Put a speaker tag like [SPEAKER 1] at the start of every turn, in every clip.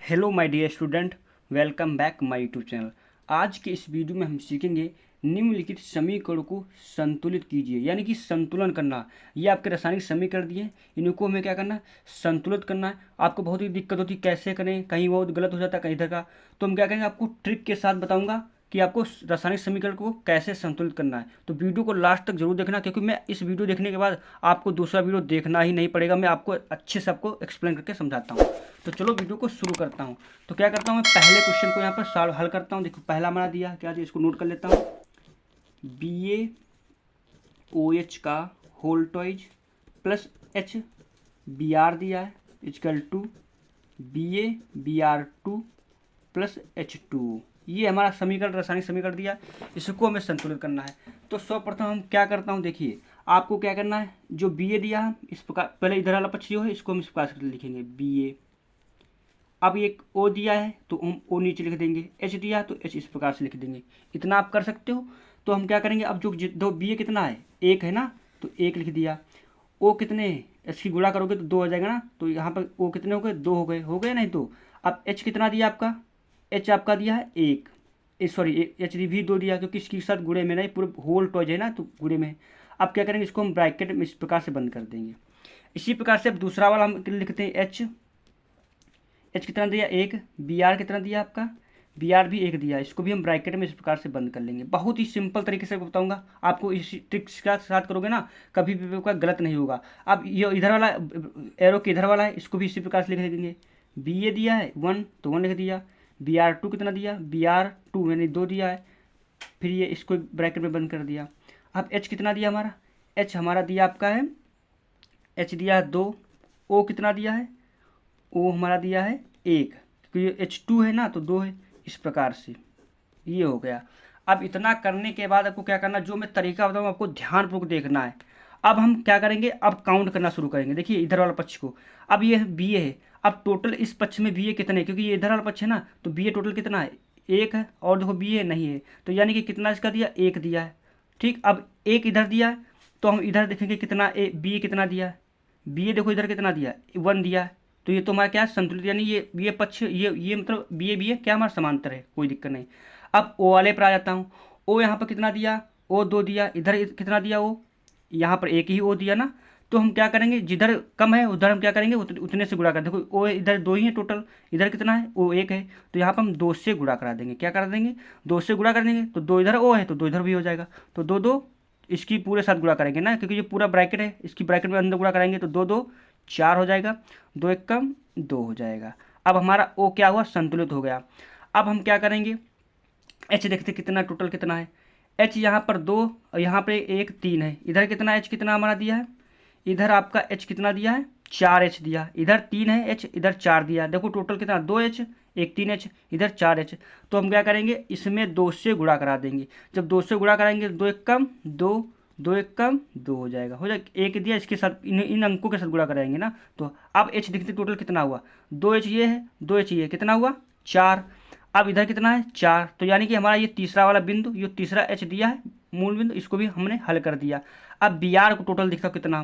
[SPEAKER 1] Hello my dear student, welcome back my YouTube channel. आज के इस वीडियो में हम सीखेंगे निम्नलिखित समीकरण को संतुलित कीजिए, यानी कि संतुलन करना। ये आपके रासायनिक समीकरण दिए, इनको हमें क्या करना है, संतुलित करना है। आपको बहुत ही दिक्कत होती है कैसे करें, कहीं वो गलत हो जाता है कहीं इधर का। तो हम क्या करेंगे, आपको ट्रिक के साथ बताऊंगा कि आपको रासायनिक समीकरण को कैसे संतुलित करना है। तो वीडियो को लास्ट तक जरूर देखना, क्योंकि मैं इस वीडियो देखने के बाद आपको दूसरा वीडियो देखना ही नहीं पड़ेगा। मैं आपको अच्छे से आपको एक्सप्लेन करके समझाता हूँ। तो चलो वीडियो को शुरू करता हूँ। तो क्या करता हूँ, मैं पहले क्वेश्चन को यहाँ पर सॉल्व हल करता हूँ। देखो पहला हमारा दिया क्या दिया, इसको नोट कर लेता हूँ। BaOH का whole twice plus H Br दिया है is equal to BaBr2 plus H2। ये हमारा समीकरण, रासायनिक समीकरण दिया, इसको हमें संतुलित करना है। तो सर्वप्रथम हम क्या करता हूँ, देखिए आपको क्या करना है, जो Ba दिया है इस प्रकार, पहले इधर वाला पक्ष जो है इसको हम इस प्रकार से लिखेंगे Ba। अब एक O दिया है तो हम O नीचे लिख देंगे, H दिया है तो H इस प्रकार से लिख देंगे। इतना आप कर सकते हो। तो हम क्या करेंगे, अब जो दो Ba कितना है, एक है ना, तो एक लिख दिया। O कितने, H की गुणा करोगे तो दो हो जाएगा ना, तो यहाँ पर O कितने हो गए, दो हो गए नहीं तो। अब H कितना दिया आपका, H आपका दिया है एक, सॉरी H भी दो दिया, क्योंकि इसके साथ गुणे में नहीं, पूरे होल टॉइज है ना तो गुणे में। अब क्या करेंगे, इसको हम ब्रैकेट में इस प्रकार से बंद कर देंगे। इसी प्रकार से अब दूसरा वाला हम लिखते हैं H कितना दिया, एक। Br कितना दिया आपका, Br भी एक दिया। इसको भी हम ब्रैकेट में इस प्रकार से बंद कर लेंगे। बहुत ही सिंपल तरीके से बताऊंगा आपको, इसी ट्रिक्स के साथ करोगे ना कभी भी आपका गलत नहीं होगा। अब ये इधर वाला एरो के इधर वाला है, इसको भी इसी प्रकार से लिख देंगे। Ba दिया है 1 तो 1 लिख दिया। Br2 कितना दिया, Br2 मैंने 2 दिया है, फिर ये इसको ब्रैकेट में बंद कर दिया। अब H कितना दिया हमारा, H हमारा दिया आपका है, H दिया है 2। O कितना दिया है, O हमारा दिया है एक, क्योंकि H2 है ना तो 2 है। इस प्रकार से ये हो गया। अब इतना करने के बाद आपको क्या करना, जो मैं तरीका बताऊँ आपको ध्यानपूर्वक देखना है। अब हम क्या करेंगे, अब काउंट करना शुरू करेंगे। देखिए इधर वाला पक्ष को, अब ये Ba है। अब टोटल इस पक्ष में Ba कितने, क्योंकि ये इधर वाला पक्ष है ना, तो Ba टोटल कितना है, एक है। और देखो Ba नहीं है, तो यानी कि कितना इसका दिया, एक दिया है। ठीक, अब एक इधर दिया है, तो हम इधर देखेंगे कितना Ba कितना दिया है। Ba देखो इधर कितना दिया, 1 दिया है। तो ये तो हमारा क्या है, संतुलित, यानी ये पक्ष, ये मतलब Ba क्या हमारा समांतर है, कोई दिक्कत नहीं। अब O वाले पर आ जाता हूँ। O यहाँ पर कितना दिया, O 2 दिया। इधर कितना दिया, O यहाँ पर एक ही O दिया ना, तो हम क्या करेंगे, जिधर कम है उधर हम क्या करेंगे, उतने से गुणा कर। देखो O इधर 2 ही है टोटल, इधर कितना है, O एक है, तो यहाँ पर हम 2 से गुणा करा देंगे। क्या करा देंगे, 2 से गुणा कर देंगे, तो 2 इधर O है तो 2 इधर भी हो जाएगा। तो 2 2 इसकी पूरे साथ गुणा करेंगे ना, क्योंकि ये पूरा ब्रैकेट है, इसकी ब्रैकेट में अंदर गुणा कराएंगे तो 2 2 4 हो जाएगा, 2 1 कम 2 हो जाएगा। अब हमारा O क्या हुआ, संतुलित हो गया। अब हम क्या करेंगे, H देखते कितना टोटल कितना है। H यहाँ पर 2 और यहाँ पर एक 3 है। इधर कितना H कितना हमारा दिया है, इधर आपका H कितना दिया है, 4H दिया। इधर 3 है H, इधर 4 दिया। देखो टोटल कितना, 2H, एक 3H, इधर 4H। तो हम क्या करेंगे, इसमें 2 से गुणा करा देंगे। जब 2 से गुणा कराएंगे, 2 1 कम 2, 2 1 कम 2 हो जाएगा। एक दिया, इसके साथ इन अंकों के साथ गुणा कराएंगे ना। तो अब H देखते टोटल कितना हुआ, 2H ये है, 2H ये कितना हुआ, 4। अब इधर कितना है, 4। तो यानी कि हमारा ये तीसरा वाला बिंदु, ये तीसरा H दिया है मूल बिंदु, इसको भी हमने हल कर दिया। अब Br को टोटल दिखता कितना,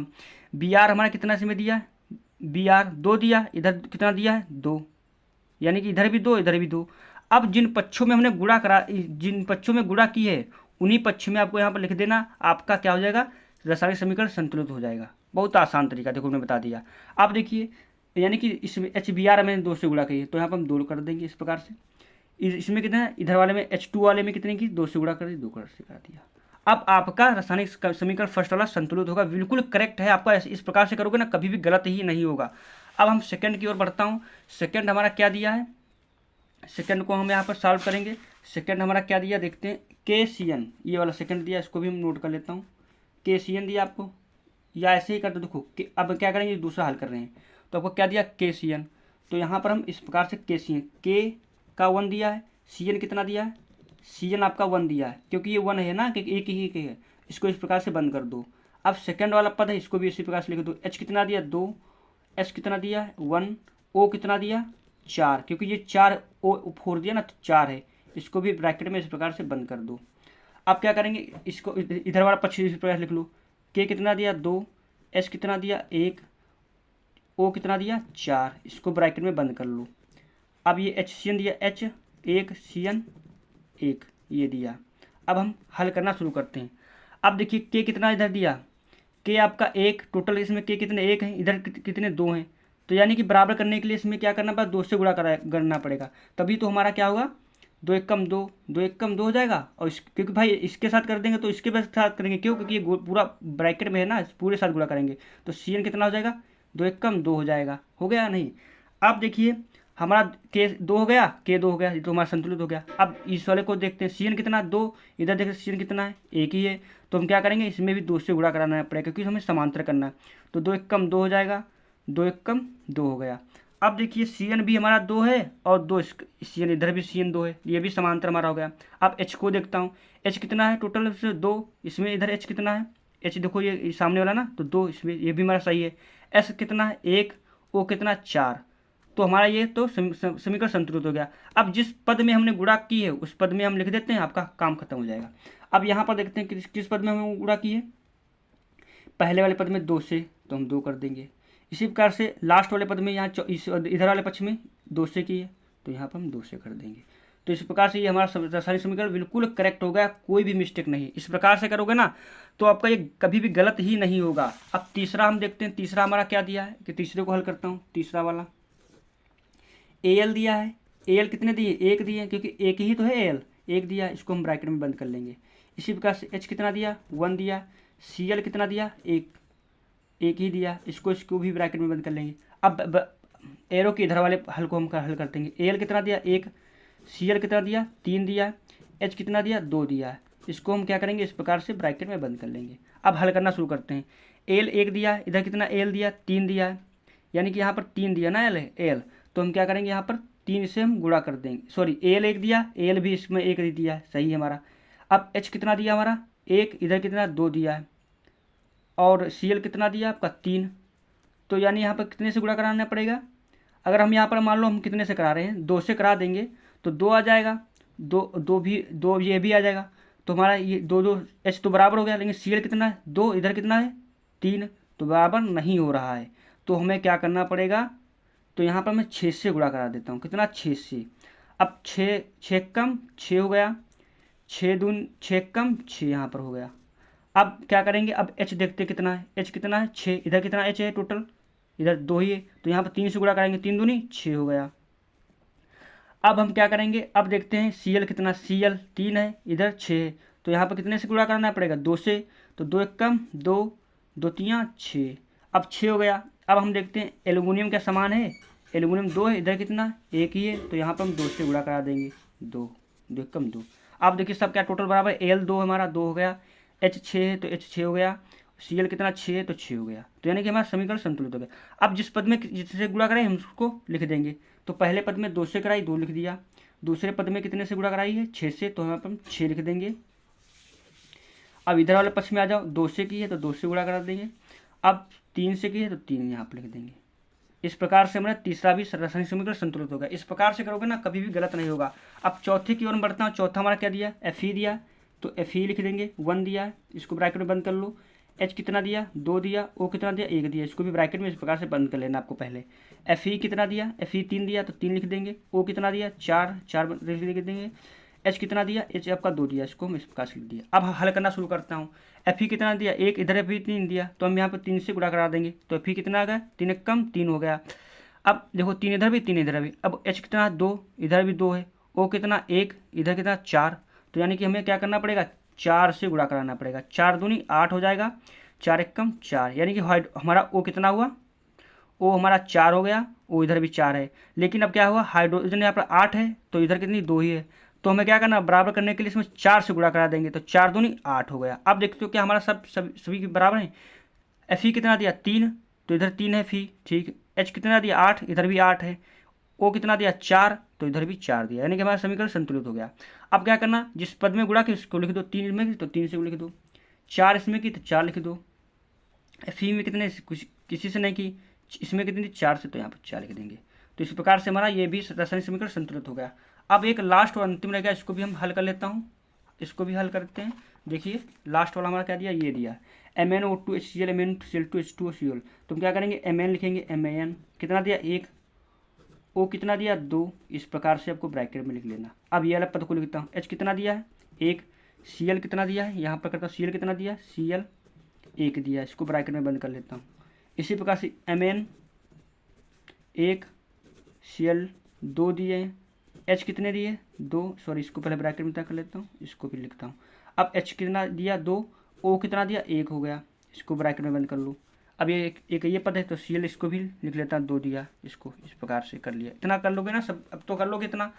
[SPEAKER 1] Br हमारा कितना इसमें दिया है, Br 2 दिया। इधर कितना दिया है, 2, यानी कि इधर भी 2 इधर भी 2। अब जिन पक्षों में हमने गुणा करा, जिन पक्षों में गुणा की है, उन्हीं पक्ष में आपको यहाँ पर लिख देना। आपका क्या हो जाएगा, रासायनिक समीकरण संतुलित हो जाएगा। बहुत आसान तरीका, देखो मैंने बता दिया। आप देखिए, यानी कि इसमें HBr मैंने 2 से गुणा की है, तो यहाँ पर हम 2 कर देंगे इस प्रकार से। इसमें कितना है, इधर वाले में H2 वाले में कितने की, 2 से गुणा कर दी, 2 से करा दिया। अब आपका रासायनिक समीकरण फर्स्ट वाला संतुलित होगा, बिल्कुल करेक्ट है आपका। इस प्रकार से करोगे ना कभी भी गलत ही नहीं होगा। अब हम सेकंड की ओर बढ़ता हूँ। सेकंड हमारा क्या दिया है, सेकंड को हम यहाँ पर सॉल्व करेंगे। सेकंड हमारा क्या दिया देखते हैं, KCN, ये वाला सेकंड दिया, इसको भी हम नोट कर लेता हूँ। KCN दिया आपको, या ऐसे ही कर दो। देखो अब क्या करेंगे, दूसरा हल कर रहे हैं, तो आपको क्या दिया, KCN। तो यहाँ पर हम इस प्रकार से KCN, K का 1 दिया है, CN कितना दिया है, CN आपका 1 दिया है, क्योंकि ये 1 है ना, कि एक ही है। इसको इस प्रकार से बंद कर दो। अब सेकंड वाला पद है, इसको भी इसी प्रकार से लिख दो। H कितना दिया, 2, H कितना दिया है, 1, O कितना दिया, 4, क्योंकि ये 4 O 4 दिया ना तो 4 है। इसको भी ब्रैकेट में इस प्रकार से बंद कर दो। अब क्या करेंगे, इसको इधर वाला पक्ष इस प्रकार लिख लो। K कितना दिया, 2, H कितना दिया, 1, O कितना दिया, 4, इसको ब्रैकेट में बंद कर लो। अब ये HCN दिया, H एक CN एक ये दिया। अब हम हल करना शुरू करते हैं। अब देखिए K कितना इधर दिया, K आपका एक, टोटल इसमें K कितने एक हैं, इधर कितने दो हैं, तो यानी कि बराबर करने के लिए इसमें क्या करना पड़ेगा, 2 से गुणा करना पड़ेगा, तभी तो हमारा क्या होगा, 2 एक कम 2, 2 एक कम 2 हो जाएगा। और क्योंकि भाई इसके साथ कर देंगे तो इसके साथ करेंगे, क्यों, क्योंकि ये पूरा ब्रैकेट में है ना, पूरे साथ गुणा करेंगे तो CN कितना हो जाएगा, 2 एक कम 2 हो जाएगा। हो गया नहीं। अब देखिए हमारा K 2 हो गया, K 2 हो गया, ये तो हमारा संतुलित हो गया। अब इस वाले को देखते हैं, CN कितना 2, इधर देखते CN कितना है, एक ही है, तो हम क्या करेंगे, इसमें भी 2 से गुणा कराना पड़ेगा क्योंकि हमें समांतर करना है। तो 2 एक कम 2 हो जाएगा, 2 एक कम 2 हो गया। अब देखिए CN भी हमारा 2 है और 2 CN इधर भी CN 2 है, ये भी समांतर हमारा हो गया। अब H को देखता हूँ, H कितना है टोटल से 2, इसमें इधर H कितना है, H देखो ये सामने वाला ना, तो 2 इसमें, ये भी हमारा सही है। S कितना है 1, O कितना 4, तो हमारा ये तो समीकरण संतुलित हो गया। अब जिस पद में हमने गुणा की है उस पद में हम लिख देते हैं, आपका काम खत्म हो जाएगा। अब यहाँ पर देखते हैं किस पद में हमने गुणा की है, पहले वाले पद में 2 से, तो हम 2 कर देंगे। इसी प्रकार से लास्ट वाले पद में यहाँ इधर वाले पक्ष में 2 से की है, तो यहाँ पर हम 2 से कर देंगे। तो इस प्रकार से ये हमारा रासायनिक समीकरण बिल्कुल करेक्ट हो गया, कोई भी मिस्टेक नहीं। इस प्रकार से करोगे ना तो आपका ये कभी भी गलत ही नहीं होगा। अब तीसरा हम देखते हैं, तीसरा हमारा क्या दिया है, कि तीसरे को हल करता हूँ। तीसरा वाला AL दिया है, AL कितने दिए, एक दिए, क्योंकि एक ही तो है AL, एक दिया, इसको हम ब्रैकेट में बंद कर लेंगे। इसी प्रकार से H कितना दिया, 1 दिया, CL कितना दिया, एक ही दिया, इसको भी ब्रैकेट में बंद कर लेंगे। अब एरो के इधर वाले हल को हम हल कर देंगे। AL कितना दिया, 1, CL कितना दिया, 3 दिया, H कितना दिया, 2 दिया, इसको हम क्या करेंगे, इस प्रकार से ब्रैकेट में बंद कर लेंगे। अब हल करना शुरू करते हैं। AL 1 दिया, इधर कितना AL दिया, 3 दिया है, यानी कि यहाँ पर 3 दिया ना AL, तो हम क्या करेंगे, यहाँ पर 3 से हम गुणा कर देंगे। सॉरी, AL 1 दिया, AL भी इसमें 1 दिया है, सही है हमारा। अब H कितना दिया हमारा 1, इधर कितना 2 दिया है, और CL कितना दिया आपका 3, तो यानी यहाँ पर कितने से गुणा कराना पड़ेगा, अगर हम यहाँ पर मान लो हम कितने से करा रहे हैं, 2 से करा देंगे तो 2 आ जाएगा, 2 ये भी आ जाएगा, तो हमारा ये 2 H तो बराबर हो गया, लेकिन CL कितना है 2, इधर कितना है 3, तो बराबर नहीं हो रहा है, तो हमें क्या करना पड़ेगा, तो यहाँ पर मैं 6 से गुणा करा देता हूँ, कितना 6 से। अब 6 कम 6 हो गया, 6 कम 6 यहाँ पर हो गया। अब क्या करेंगे, अब H देखते कितना है, H कितना है 6, इधर कितना H है टोटल, इधर 2 ही है, तो यहाँ पर 3 से गुणा करेंगे, 3 दूनी 6 हो गया। अब हम क्या करेंगे, अब देखते हैं CL कितना, CL 3 है, इधर 6 है, तो यहाँ पर कितने से गुणा करना पड़ेगा, 2 से, तो 2 एक कम 2, 2 3 6, अब 6 हो गया। अब हम देखते हैं एल्यूमिनियम क्या समान है, एल्यूमिनियम 2 है, इधर कितना 1 ही है, तो यहाँ पर हम 2 से गुणा करा देंगे, 2 एक कम 2। अब देखिए सब क्या टोटल बराबर, AL 2 हमारा 2 हो गया, H 6 है तो H 6 हो गया, CL कितना 6 है तो 6 हो गया, तो यानी कि हमारा समीकरण संतुलित हो गया। अब जिस पद में जिससे गुणा करें हम उसको लिख देंगे, तो पहले पद में 2 से कराई 2 लिख दिया, दूसरे पद में कितने से गुणा कराई है 6 से, तो यहाँ पर हम 6 लिख देंगे। अब इधर वाले पक्ष में आ जाओ, 2 से की है तो 2 से गुणा करा देंगे, अब 3 से की है तो 3 यहाँ पर लिख देंगे। इस प्रकार से हमारा तीसरा भी रासायनिक समीकरण संतुलित होगा। इस प्रकार से करोगे ना कभी भी गलत नहीं होगा। अब चौथे की ओर बढ़ता हूँ, चौथा हमारा क्या दिया, Fe दिया, तो Fe लिख देंगे, 1 दिया, इसको ब्रैकेट में बंद कर लो। H कितना दिया, 2 दिया, O कितना दिया, 1 दिया, इसको भी ब्रैकेट में इस प्रकार से बंद कर लेना आपको पहले। Fe कितना दिया, Fe 3 दिया तो 3 लिख देंगे, O कितना दिया 4 लिख देंगे, H कितना दिया, H आपका 2 दिया, इसको हम इस प्रकार से लिख दिया। अब हल करना शुरू करता हूँ। Fe कितना दिया 1, इधर Fe 3 दिया, तो हम यहाँ पर 3 से गुणा करा देंगे, तो Fe कितना आ गया 3 एक कम 3 हो गया। अब देखो 3 इधर भी 3 इधर भी, अब H कितना 2, इधर भी 2 है, O कितना 1, इधर कितना 4, तो यानी कि हमें क्या करना पड़ेगा 4 से गुणा कराना पड़ेगा, 4 दूनी 8 हो जाएगा, 4 एक कम 4, यानी कि हमारा O कितना हुआ, O हमारा 4 हो गया, O इधर भी 4 है, लेकिन अब क्या हुआ हाइड्रोजन यहाँ पर 8 है तो इधर कितनी 2 ही है, तो हमें क्या करना बराबर करने के लिए इसमें 4 से गुणा करा देंगे, तो 4 दूनी 8 हो गया। अब देखते हो क्या हमारा सभी बराबर है। Fe कितना दिया 3, तो इधर 3 है फी, ठीक। H कितना दिया 8, इधर भी 8 है, O कितना दिया 4, तो इधर भी 4 दिया, यानी कि हमारा समीकरण संतुलित हो गया। अब क्या करना, जिस पद में गुणा की उसको लिख दो, 3 में तो 3 से लिख दो, 4 इसमें की तो 4 लिख दो, Fe में कितने कुछ किसी से नहीं की, इसमें कितनी 4 से, तो यहाँ पर 4 लिख देंगे। तो इस प्रकार से हमारा ये भी रासायनिक समीकरण संतुलित हो गया। अब एक लास्ट और अंतिम रह गया, इसको भी हम हल कर लेता हूँ, इसको भी हल करते हैं। देखिए लास्ट वाला हमारा क्या दिया, ये दिया MnO2HCl, MnCl2H2OCl, तो हम क्या करेंगे Mn लिखेंगे, Man कितना दिया 1, ओ कितना दिया 2, इस प्रकार से आपको ब्रैकेट में लिख लेना। अब ये वाला पद को लिखता हूँ, एच कितना दिया है 1, सी एल कितना दिया है, यहाँ पर करता हूँ सी एल कितना दिया, सी एल 1 दिया है, इसको ब्रैकेट में बंद कर लेता हूँ। इसी प्रकार से एम एन 1, सी एल 2 दिए हैं, एच कितने दिए 2, सॉरी इसको पहले ब्रैकेट में तय कर लेता हूँ, इसको भी लिखता हूँ। अब एच कितना दिया 2, ओ कितना दिया 1 हो गया, इसको ब्रैकेट में बंद कर लूँ। अब ये एक ये पद है तो सी एल इसको भी लिख लेता हूँ, 2 दिया, इसको इस प्रकार से कर लिया। इतना कर लोगे ना सब, अब तो कर लोगे इतना।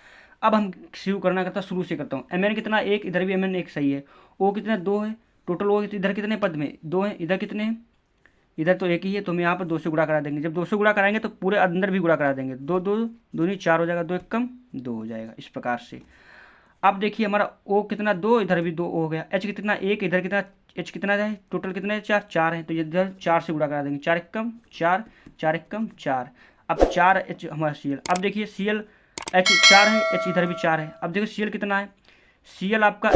[SPEAKER 1] अब हम शुरू करना करता शुरू से करता हूँ। एम एन कितना 1, इधर भी एम एन 1 सही है, ओ कितना 2 है, टोटल ओ इधर कितने पद में 2 है, इधर कितने हैं, इधर तो 1 ही है, तो हम यहाँ पर 2 से गुणा करा देंगे। जब 2 से गुणा कराएंगे तो पूरे अंदर भी गुणा करा देंगे, 2 2 दूनी 4 हो जाएगा, 2 1 कम 2 हो जाएगा, इस प्रकार से। अब देखिए हमारा ओ कितना 2, इधर भी 2 हो गया, एच कितना 1, इधर कितना एच कितना है, टोटल कितना है 4 4 है, तो इधर 4 से गुणा करा देंगे, 4 1 कम 4, 4 1 कम 4। अब 4 एच हमारा सी एल। अब देखिए सी एल एच 4 है, एच इधर भी 4 है। अब देखिए सी एल कितना है, सी एल आपका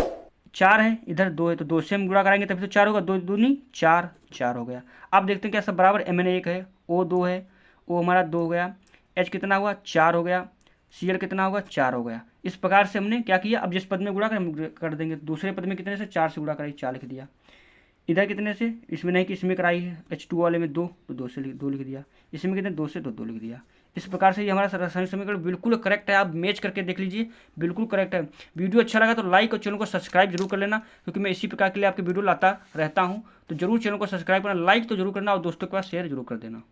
[SPEAKER 1] 4 है, इधर 2 है, तो 2 से हम गुणा कराएंगे तभी तो 4 होगा, 2 दूनी 4 4 हो गया। अब देखते हैं क्या सब बराबर, एम एन 1 है, ओ 2 है, ओ हमारा 2 हो गया, एच कितना हुआ 4 हो गया, सी एल कितना होगा 4 हो गया। इस प्रकार से हमने क्या किया, अब जिस पद में गुणा कर देंगे, दूसरे पद में कितने से 4 से गुणा कराई, 4 लिख दिया। इधर कितने से, इसमें नहीं कि इसमें कराई है H2 वाले में 2, तो 2 से 2 लिख दिया, इसमें कितने 2 से 2 लिख दिया। इस प्रकार से ये हमारा रासायनिक समीकरण बिल्कुल करेक्ट है, आप मैच करके देख लीजिए, बिल्कुल करेक्ट है। वीडियो अच्छा लगा तो लाइक और चैनल को सब्सक्राइब जरूर कर लेना, क्योंकि मैं इसी प्रकार के लिए आपके वीडियो लाता रहता हूँ। तो जरूर चैनल को सब्सक्राइब करना, लाइक तो जरूर करना और दोस्तों के पास शेयर जरूर कर देना।